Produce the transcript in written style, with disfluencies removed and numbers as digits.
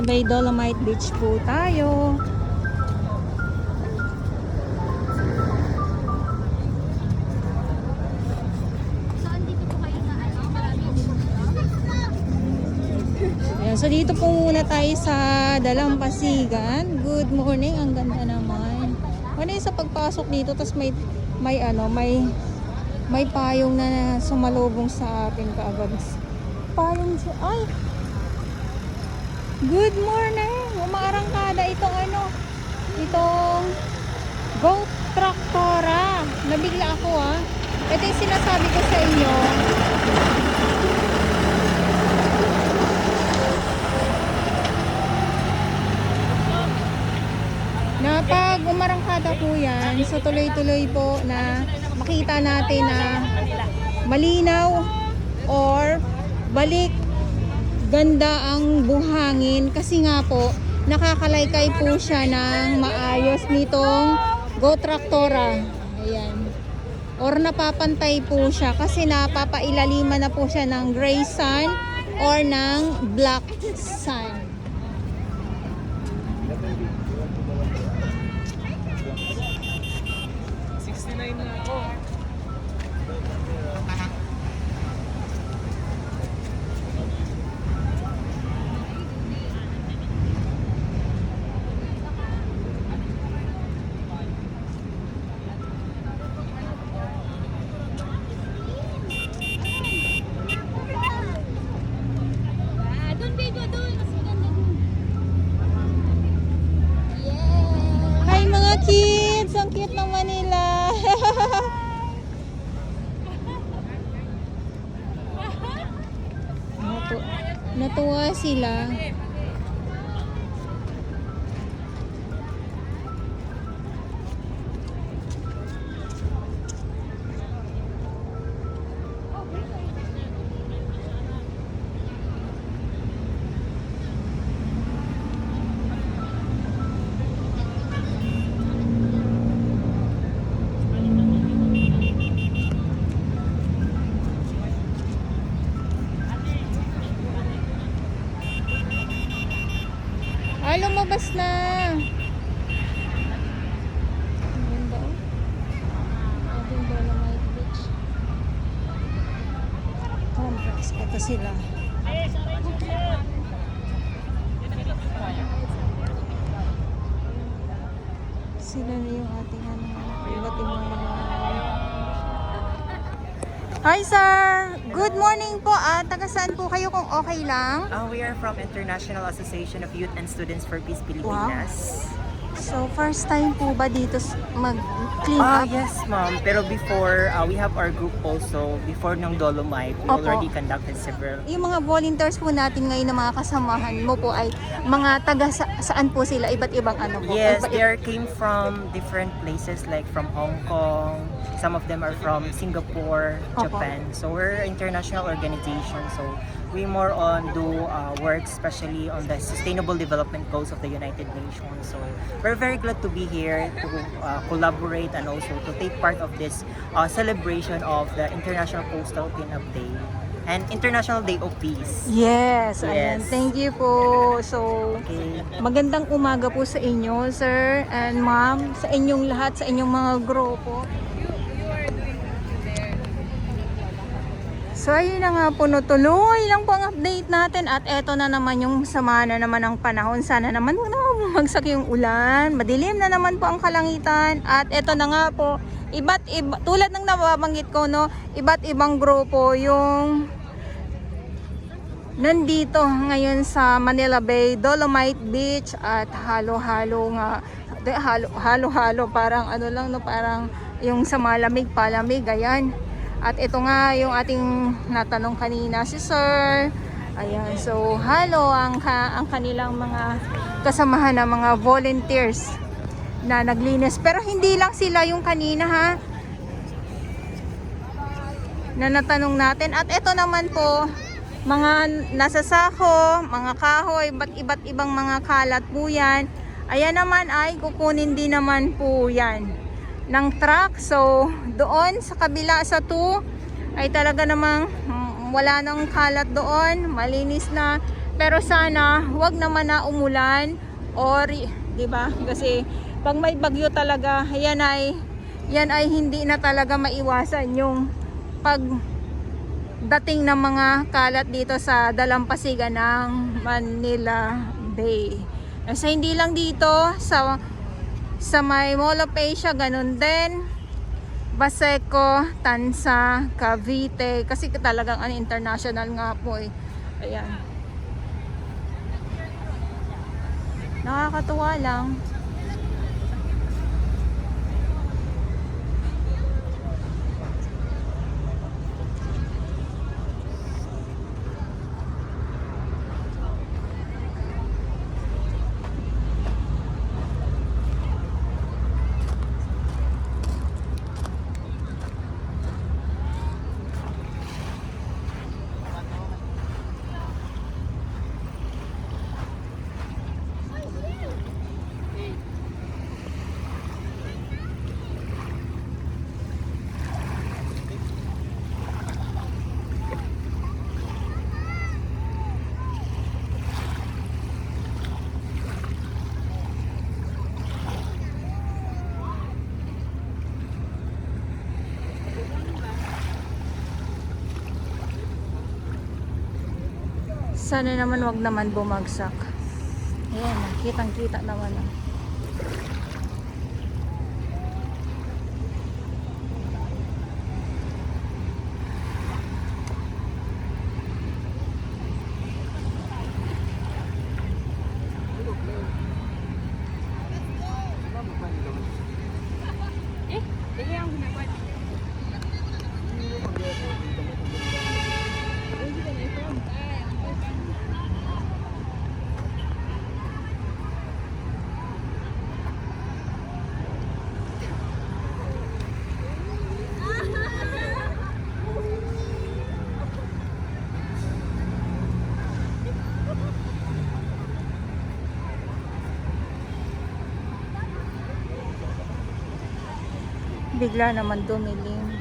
Bay Dolomite Beach po tayo. Ayan, so dito po muna tayo sa Dalampasigan. Good morning, ang ganda naman. Ano yung sa pagpasok dito, tas may payong na sumalubong sa atin kaagad. Payong siya. Ay! Good morning! Umaarangkada itong itong Go Traktora. Nabigla ako Ito yung sinasabi ko sa inyo. Na pag umarangkada po yan, so tuloy-tuloy po na makita natin na malinaw or balik ganda ang buhangin kasi nga po nakakalaykay po siya ng maayos nitong Go Traktora. Ayan. Or napapantay po siya kasi napapailaliman na po siya ng gray sun or ng black sun. Kids, ang cute naman nila. Natuwa sila. Ay, lumabas na. Ganda ating Dolomite Beach. Complex. Ito sila. Sila na yung ating iba't ibang mga. Hi sir! Good morning po. Taga saan po kayo kung okay lang? We are from International Association of Youth and Students for Peace Pilipinas. Wow. So first time po ba dito mag-clean up? Yes ma'am. Pero before, we have our group also. Before ng Dolomite, we Opo. already conducted several. Yung mga volunteers po natin ngayon na mga kasamahan mo po ay mga taga saan po sila? Iba't ibang po? Yes, they came from different places like from Hong Kong. Some of them are from Singapore, Opo. Japan. So we're an international organization. So we more on do work especially on the Sustainable Development Goals of the United Nations. So we're very glad to be here to collaborate and also to take part of this celebration of the International Coastal Cleanup Day and International Day of Peace. Yes, Yes. ayan. Thank you po. So, Okay. magandang umaga po sa inyo, sir and ma'am, sa inyong lahat, sa inyong mga grupo. So ayun na nga po, tuloy lang po ang update natin at eto na naman yung sama na naman ng panahon. Sana naman huwag naman bumagsak yung ulan, madilim na naman po ang kalangitan at eto na nga po, tulad ng nababanggit ko iba't ibang grupo yung nandito ngayon sa Manila Bay Dolomite Beach at halo-halo parang parang yung sa malamig palamig, ayan. At ito nga yung ating natanong kanina si sir. Ayan, so halo ang kanilang mga kasamahan ng mga volunteers na naglinis. Pero hindi lang sila yung kanina na natanong natin. At ito naman po, mga nasa sako, mga kahoy, iba't ibang mga kalat po yan. Ayan naman ay kukunin din naman po yan ng truck. So doon sa kabila sa 2 ay talaga namang wala nang kalat doon, malinis na Pero sana wag naman na umulan or 'di ba? Kasi pag may bagyo talaga, yan ay hindi na talaga maiwasan yung pagdating ng mga kalat dito sa dalampasigan ng Manila Bay. Sa hindi lang dito sa may Mall of Asia, ganun din. Baseco, Tansa, Cavite, kasi talagang international nga po eh. Ayan. Nakakatuwa lang. Sana naman wag naman bumagsak. Ayan, kitang-kita naman. Bigla naman dumilim.